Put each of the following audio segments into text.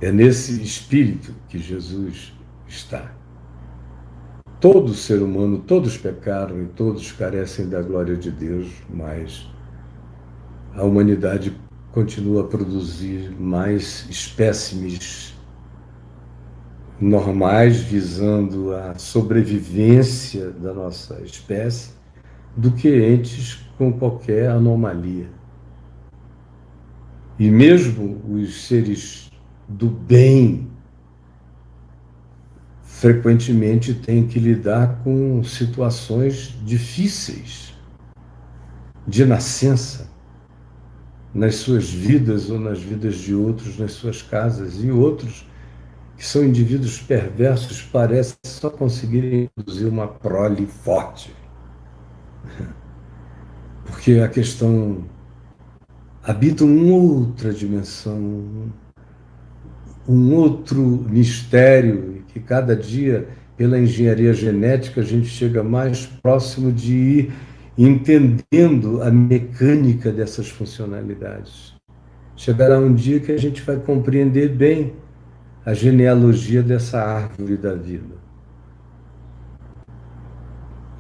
É nesse espírito que Jesus está. Todo ser humano, todos pecaram e todos carecem da glória de Deus, mas a humanidade continua a produzir mais espécimes normais, visando a sobrevivência da nossa espécie, do que entes com qualquer anomalia. E mesmo os seres do bem frequentemente têm que lidar com situações difíceis de nascença nas suas vidas ou nas vidas de outros, nas suas casas, e outros que são indivíduos perversos parecem só conseguirem produzir uma prole forte, porque a questão habita uma outra dimensão, um outro mistério, e que cada dia, pela engenharia genética, a gente chega mais próximo de ir entendendo a mecânica dessas funcionalidades. Chegará um dia que a gente vai compreender bem a genealogia dessa árvore da vida.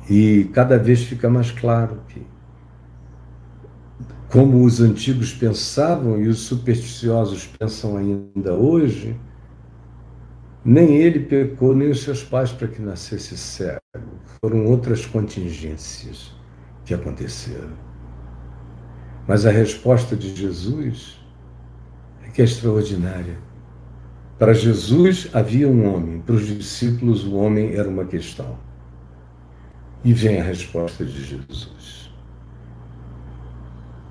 E cada vez fica mais claro que, como os antigos pensavam e os supersticiosos pensam ainda hoje, nem ele pecou, nem os seus pais para que nascesse cego. Foram outras contingências que aconteceram. Mas a resposta de Jesus é que é extraordinária. Para Jesus havia um homem, para os discípulos o homem era uma questão. E vem a resposta de Jesus.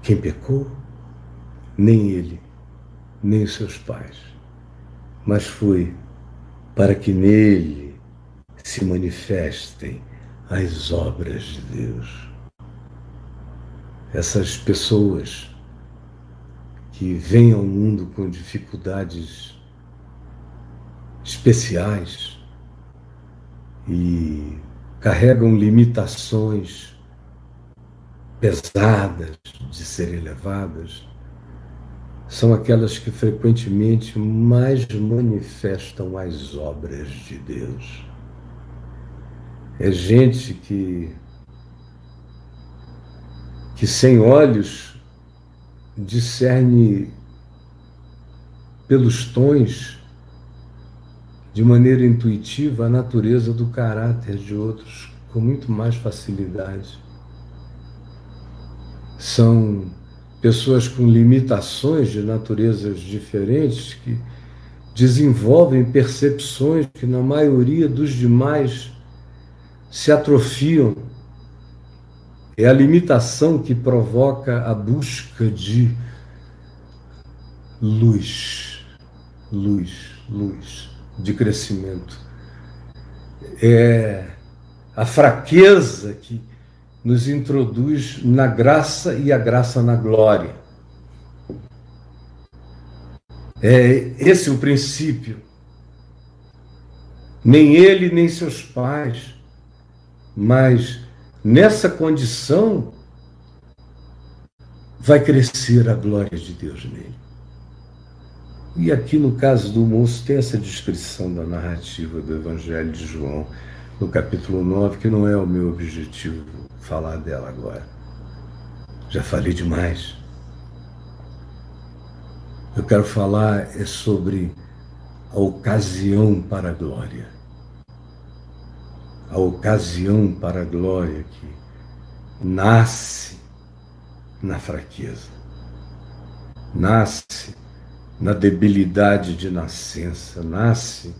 Quem pecou? Nem ele, nem os seus pais, mas foi para que nele se manifestem as obras de Deus. Essas pessoas que vêm ao mundo com dificuldades especiais e carregam limitações pesadas de serem levadas, são aquelas que frequentemente mais manifestam as obras de Deus. É gente que sem olhos discerne pelos tons, de maneira intuitiva, a natureza do caráter de outros com muito mais facilidade. São pessoas com limitações de naturezas diferentes que desenvolvem percepções que, na maioria dos demais, se atrofiam. É a limitação que provoca a busca de luz, luz, de crescimento. É a fraqueza que nos introduz na graça e a graça na glória. É esse o princípio. Nem ele, nem seus pais, mas nessa condição vai crescer a glória de Deus nele. E aqui no caso do moço tem essa descrição da narrativa do Evangelho de João, no capítulo 9, que não é o meu objetivo falar dela agora. Já falei demais. Eu quero falar sobre a ocasião para a glória. A ocasião para a glória que nasce na fraqueza, nasce na debilidade de nascença, nasce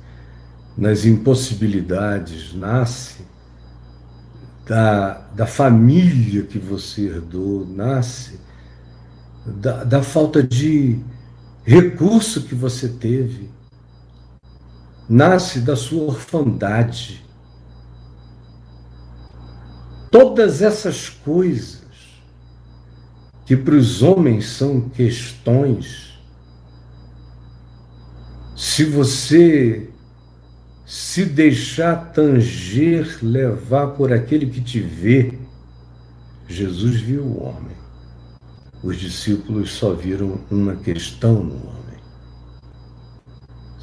nas impossibilidades, nasce da família que você herdou, nasce da falta de recurso que você teve, nasce da sua orfandade. Todas essas coisas que para os homens são questões, se você se deixar tanger, levar por aquele que te vê, Jesus viu o homem. Os discípulos só viram uma questão no homem.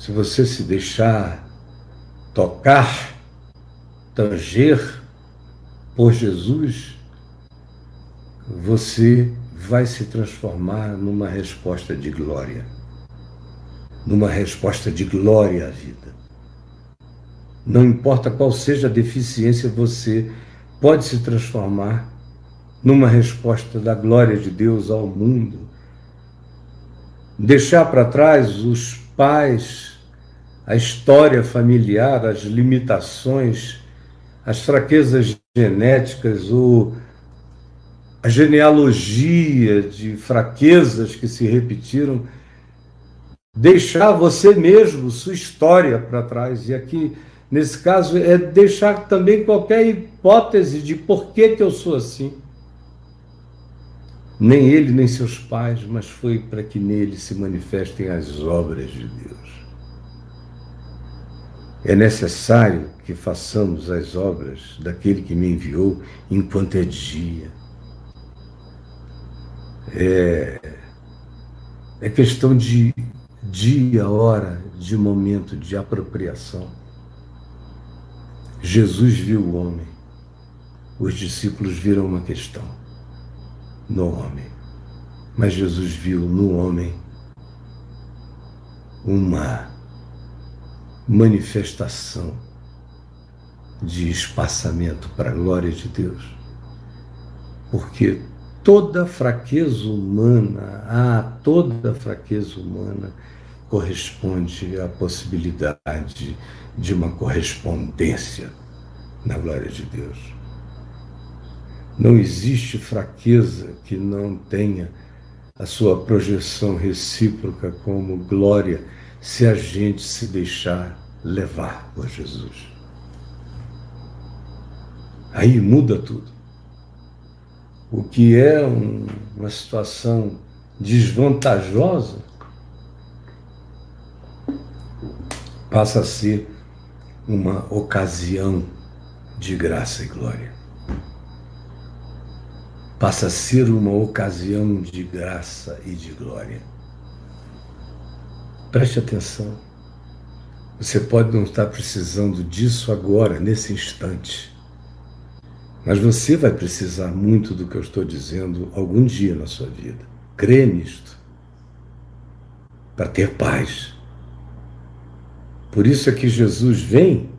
se você se deixar tocar, tanger por Jesus, você vai se transformar numa resposta de glória. Numa resposta de glória à vida. Não importa qual seja a deficiência, você pode se transformar numa resposta da glória de Deus ao mundo. Deixar para trás os pais, a história familiar, as limitações, as fraquezas genéticas, a genealogia de fraquezas que se repetiram, deixar você mesmo, sua história para trás. E aqui, nesse caso, é deixar também qualquer hipótese de por que eu sou assim. Nem ele, nem seus pais, mas foi para que nele se manifestem as obras de Deus. É necessário que façamos as obras daquele que me enviou enquanto é dia. É questão de dia, hora, de momento, de apropriação. Jesus viu o homem. Os discípulos viram uma questão no homem. Mas Jesus viu no homem uma manifestação de espaçamento para a glória de Deus. Porque toda fraqueza humana, toda fraqueza humana corresponde à possibilidade de uma correspondência na glória de Deus. Não existe fraqueza que não tenha a sua projeção recíproca como glória, se a gente se deixar levar por Jesus. Aí muda tudo. O que é uma situação desvantajosa passa a ser uma ocasião de graça e glória. Passa a ser uma ocasião de graça e de glória. Preste atenção. Você pode não estar precisando disso agora, nesse instante. Mas você vai precisar muito do que eu estou dizendo algum dia na sua vida. Crê nisto. Para ter paz. Por isso é que Jesus vem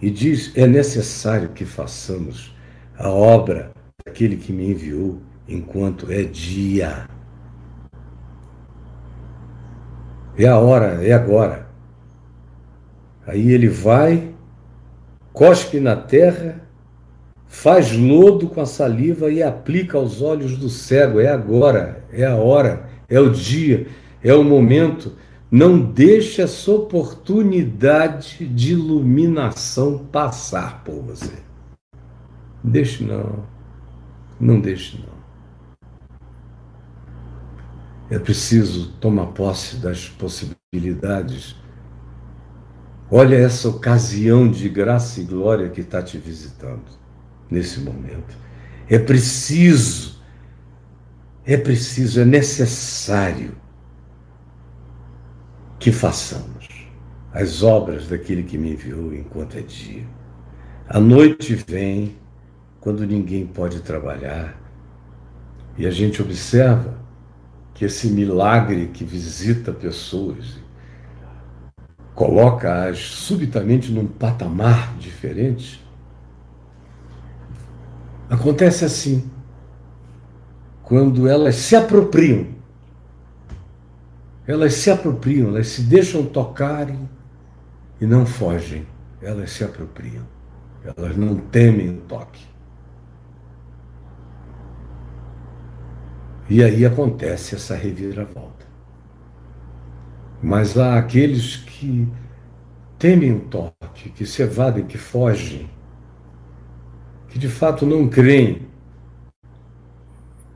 e diz: é necessário que façamos a obra daquele que me enviou enquanto é dia. É a hora, é agora. Aí ele vai, cospe na terra, faz lodo com a saliva e aplica aos olhos do cego. É agora, é a hora, é o dia, é o momento. Não deixe essa oportunidade de iluminação passar por você. Deixe não. Não deixe não. É preciso tomar posse das possibilidades. Olha essa ocasião de graça e glória que está te visitando nesse momento. É necessário que façamos as obras daquele que me enviou enquanto é dia. A noite vem quando ninguém pode trabalhar e a gente observa que esse milagre que visita pessoas, coloca-as subitamente num patamar diferente, acontece assim, quando elas se apropriam, elas se deixam tocarem e não fogem, elas se apropriam, elas não temem o toque. E aí acontece essa reviravolta. Mas há aqueles que temem o toque, que se evadem, que fogem, que de fato não creem,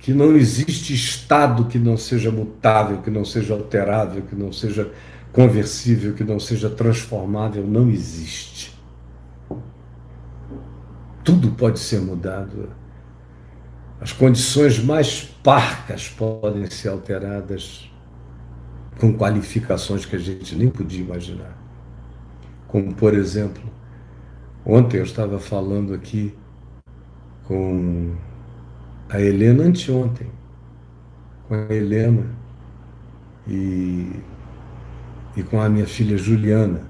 que não existe estado que não seja mutável, que não seja alterável, que não seja conversível, que não seja transformável, não existe. Tudo pode ser mudado. As condições mais parcas podem ser alteradas. com qualificações que a gente nem podia imaginar. Como, por exemplo, ontem eu estava falando aqui com a Helena, anteontem, com a Helena e, e com a minha filha Juliana,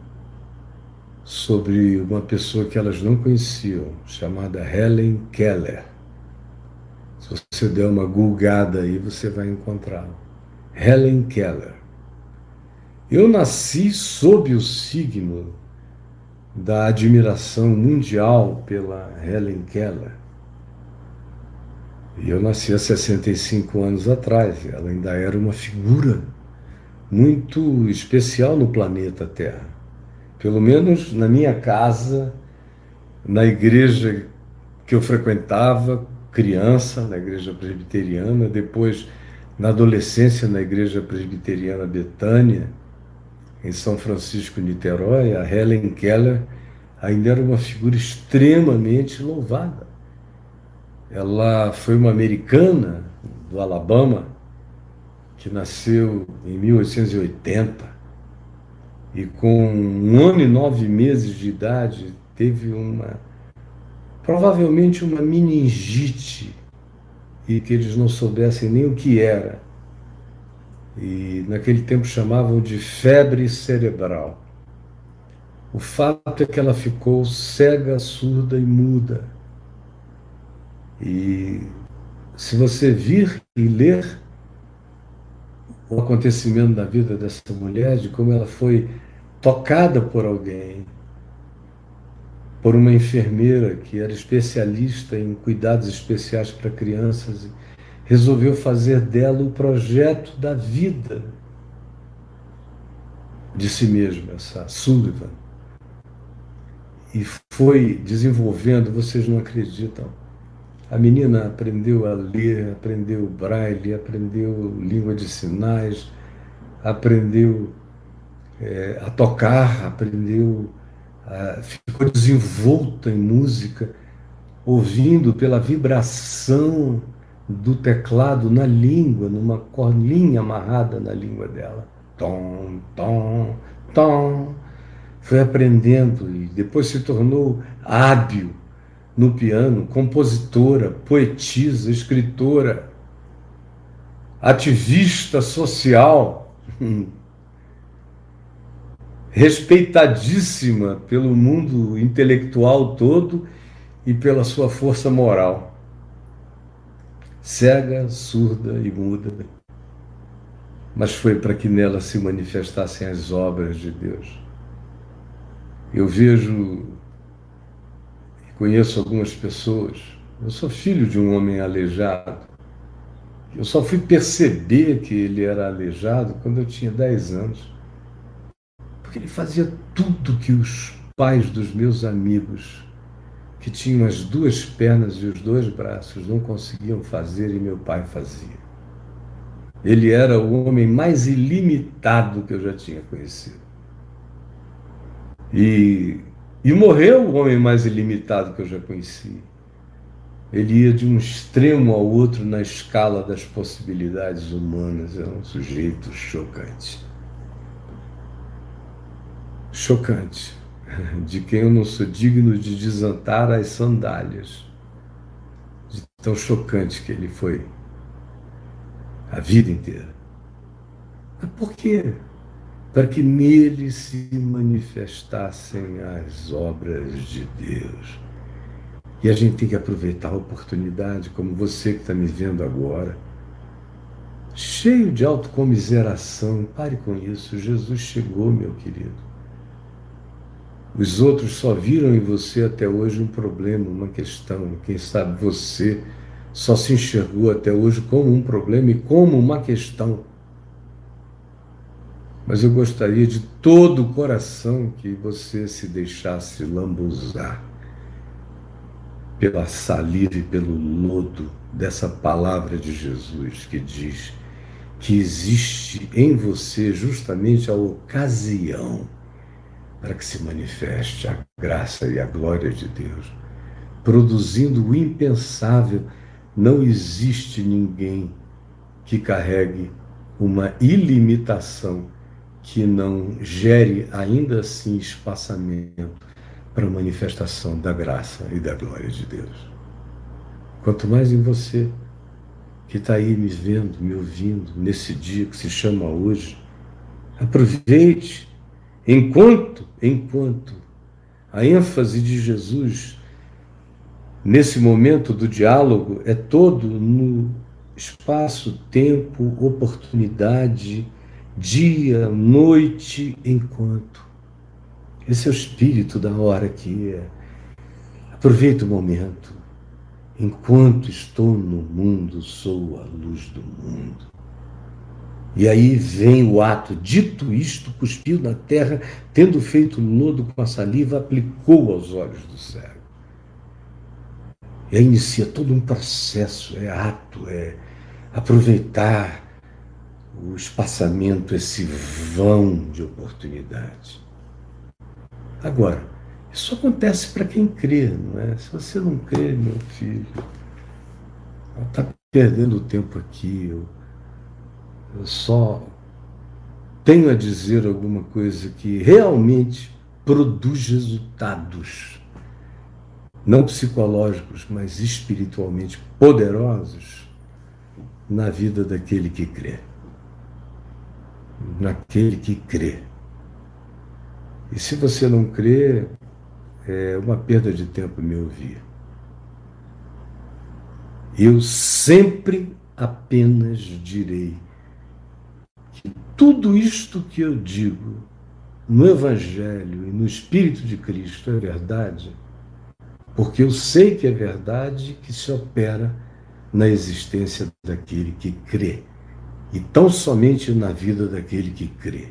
sobre uma pessoa que elas não conheciam, chamada Helen Keller. Se você der uma googada aí, você vai encontrá-la. Helen Keller. Eu nasci sob o signo da admiração mundial pela Helen Keller. E eu nasci há 65 anos atrás. Ela ainda era uma figura muito especial no planeta Terra. Pelo menos na minha casa, na igreja que eu frequentava, criança, na igreja presbiteriana, depois na adolescência na igreja presbiteriana Betânia, em São Francisco, Niterói, a Helen Keller ainda era uma figura extremamente louvada. Ela foi uma americana do Alabama, que nasceu em 1880, e com 1 ano e 9 meses de idade teve provavelmente uma meningite, e que eles não soubessem nem o que era. E naquele tempo chamavam de febre cerebral. O fato é que ela ficou cega, surda e muda. E se você vir e ler o acontecimento da vida dessa mulher, de como ela foi tocada por alguém, por uma enfermeira que era especialista em cuidados especiais para crianças, resolveu fazer dela o projeto da vida de si mesma, essa Sullivan. E foi desenvolvendo, vocês não acreditam. A menina aprendeu a ler, aprendeu braille, aprendeu língua de sinais, aprendeu a tocar, ficou desenvolta em música, ouvindo pela vibração do teclado na língua, numa corlinha amarrada na língua dela. Tom, tom, tom. Foi aprendendo e depois se tornou hábil no piano, compositora, poetisa, escritora, ativista social, respeitadíssima pelo mundo intelectual todo e pela sua força moral. Cega, surda e muda, mas foi para que nela se manifestassem as obras de Deus. Eu vejo e conheço algumas pessoas. Eu sou filho de um homem aleijado. Eu só fui perceber que ele era aleijado quando eu tinha 10 anos. Porque ele fazia tudo que os pais dos meus amigos, que tinham as 2 pernas e os 2 braços, não conseguiam fazer, e meu pai fazia. Ele era o homem mais ilimitado que eu já tinha conhecido. E morreu o homem mais ilimitado que eu já conheci. Ele ia de um extremo ao outro na escala das possibilidades humanas. Era um sujeito chocante. Chocante. De quem eu não sou digno de desatar as sandálias. De tão chocante que ele foi a vida inteira. Mas por quê? Para que nele se manifestassem as obras de Deus. E a gente tem que aproveitar a oportunidade, como você que está me vendo agora, cheio de autocomiseração. Pare com isso. Jesus chegou, meu querido. Os outros só viram em você até hoje um problema, uma questão. Quem sabe você só se enxergou até hoje como um problema e como uma questão. Mas eu gostaria de todo o coração que você se deixasse lambuzar pela saliva e pelo lodo dessa palavra de Jesus, que diz que existe em você justamente a ocasião para que se manifeste a graça e a glória de Deus, produzindo o impensável. Não existe ninguém que carregue uma ilimitação que não gere ainda assim espaçamento para a manifestação da graça e da glória de Deus. Quanto mais em você, que está aí me vendo, me ouvindo, nesse dia que se chama hoje, aproveite enquanto a ênfase de Jesus nesse momento do diálogo é todo no espaço, tempo, oportunidade, dia, noite, enquanto. Esse é o espírito da hora que é. Aproveita o momento. Enquanto estou no mundo, sou a luz do mundo. E aí vem o ato, dito isto, cuspiu na terra, tendo feito lodo com a saliva, aplicou aos olhos do cego. E aí inicia todo um processo, é ato, é aproveitar o espaçamento, esse vão de oportunidade. Agora, isso acontece para quem crê, não é? Se você não crê, meu filho, está perdendo tempo aqui. Eu só tenho a dizer alguma coisa que realmente produz resultados, não psicológicos, mas espiritualmente poderosos na vida daquele que crê. Naquele que crê. E se você não crê, é uma perda de tempo me ouvir. Eu sempre apenas direi que tudo isto que eu digo no Evangelho e no Espírito de Cristo é verdade, porque eu sei que é verdade que se opera na existência daquele que crê, e tão somente na vida daquele que crê.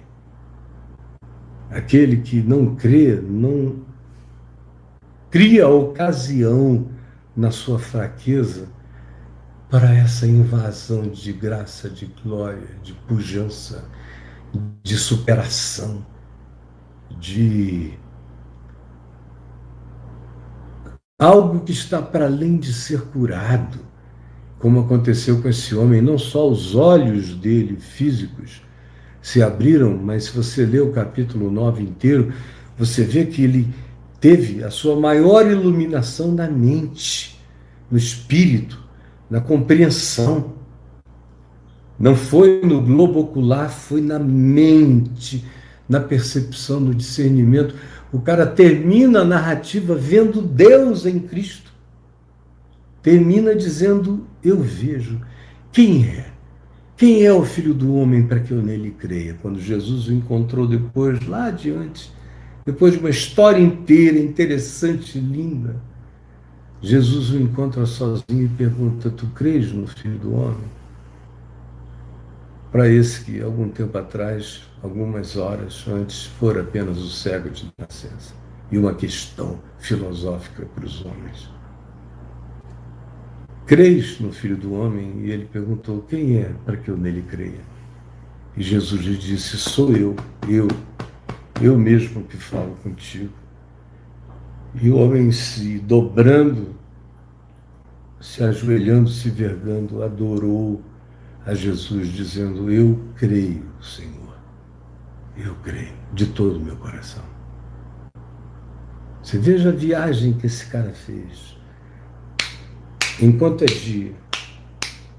Aquele que não crê não cria ocasião na sua fraqueza para essa invasão de graça, de glória, de pujança, de superação, de algo que está para além de ser curado, como aconteceu com esse homem. Não só os olhos dele físicos se abriram, mas se você ler o capítulo 9 inteiro, você vê que ele teve a sua maior iluminação na mente, no espírito, na compreensão. Não foi no globo ocular, foi na mente, na percepção, no discernimento. O cara termina a narrativa vendo Deus em Cristo. Termina dizendo: eu vejo. Quem é? Quem é o Filho do Homem para que eu nele creia? Quando Jesus o encontrou depois, lá adiante, depois de uma história inteira, interessante, linda, Jesus o encontra sozinho e pergunta: tu crês no Filho do Homem? Para esse que, algum tempo atrás, algumas horas antes, fora apenas o cego de nascença. E uma questão filosófica para os homens. Crês no Filho do Homem? E ele perguntou: quem é para que eu nele creia? E Jesus lhe disse: sou eu mesmo que falo contigo. E o homem, se dobrando, se ajoelhando, se vergando, adorou a Jesus, dizendo: eu creio, Senhor. Eu creio, de todo o meu coração. Você veja a viagem que esse cara fez. Enquanto é dia,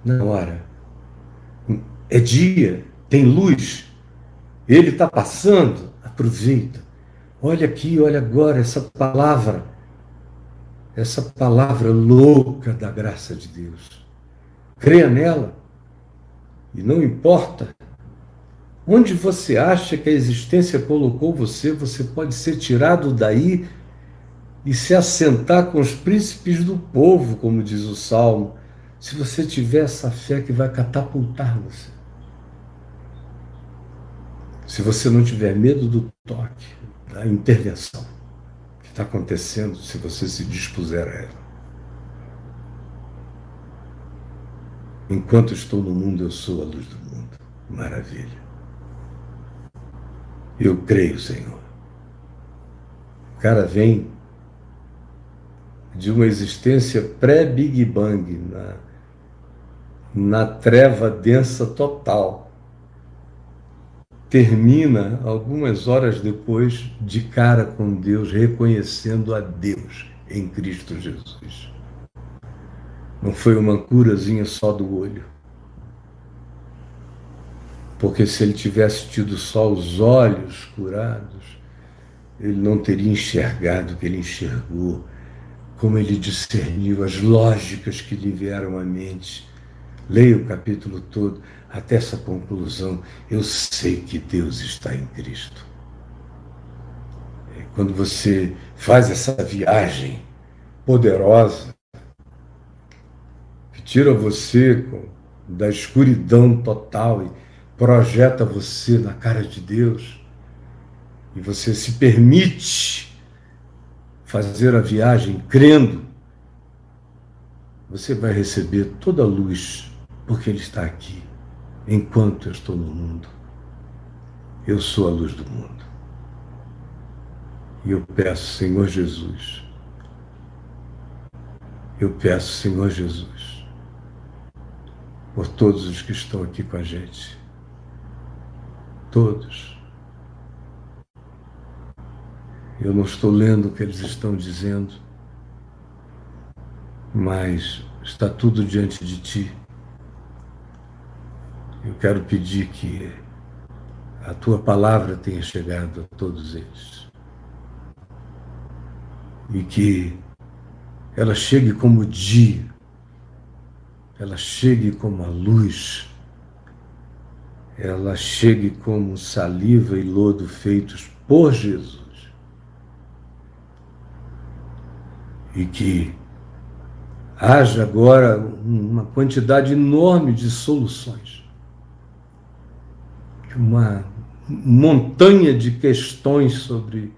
na hora, é dia, tem luz, ele está passando, aproveita. Olha aqui, olha agora essa palavra louca da graça de Deus. Creia nela, e não importa onde você acha que a existência colocou você, você pode ser tirado daí e se assentar com os príncipes do povo, como diz o Salmo, se você tiver essa fé que vai catapultar você. Se você não tiver medo do toque, da intervenção que está acontecendo, se você se dispuser a ela. Enquanto estou no mundo, eu sou a luz do mundo. Maravilha. Eu creio, Senhor. O cara vem de uma existência pré-Big Bang, na treva densa total. termina algumas horas depois de cara com Deus, reconhecendo a Deus em Cristo Jesus. Não foi uma curazinha só do olho. Porque se ele tivesse tido só os olhos curados, ele não teria enxergado o que ele enxergou, como ele discerniu as lógicas que lhe vieram à mente. Leia o capítulo todo até essa conclusão. Eu sei que Deus está em Cristo. Quando você faz essa viagem poderosa, que tira você da escuridão total e projeta você na cara de Deus, e você se permite fazer a viagem crendo, você vai receber toda a luz, porque Ele está aqui, enquanto eu estou no mundo. Eu sou a luz do mundo. E eu peço, Senhor Jesus, por todos os que estão aqui com a gente, todos. Eu não estou lendo o que eles estão dizendo, mas está tudo diante de Ti. Eu quero pedir que a Tua palavra tenha chegado a todos eles. E que ela chegue como o dia, ela chegue como a luz, ela chegue como saliva e lodo feitos por Jesus. E que haja agora uma quantidade enorme de soluções. Uma montanha de questões sobre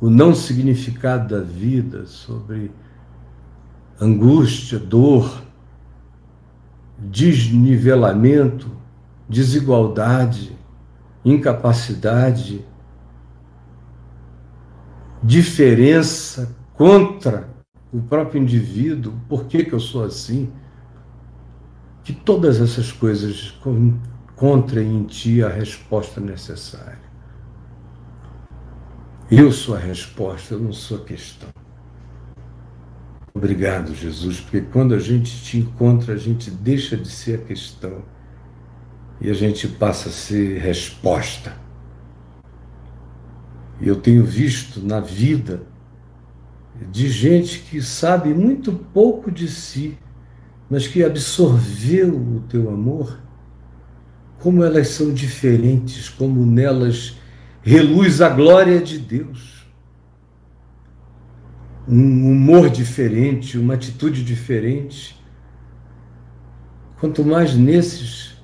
o não significado da vida, sobre angústia, dor, desnivelamento, desigualdade, incapacidade, diferença contra o próprio indivíduo. Por que eu sou assim? Que todas essas coisas encontrem em Ti a resposta necessária. Eu sou a resposta, eu não sou a questão. Obrigado, Jesus, porque quando a gente Te encontra, a gente deixa de ser a questão e a gente passa a ser resposta. E eu tenho visto na vida de gente que sabe muito pouco de si, mas que absorveu o Teu amor, como elas são diferentes, como nelas reluz a glória de Deus. Um humor diferente, uma atitude diferente. Quanto mais nesses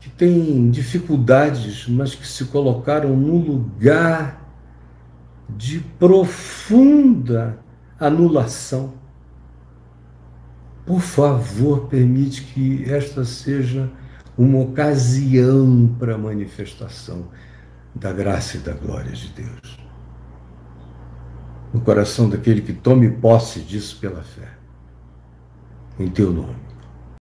que têm dificuldades, mas que se colocaram num lugar de profunda anulação. Por favor, permite que esta seja uma ocasião para a manifestação da graça e da glória de Deus no coração daquele que tome posse disso pela fé, em Teu nome.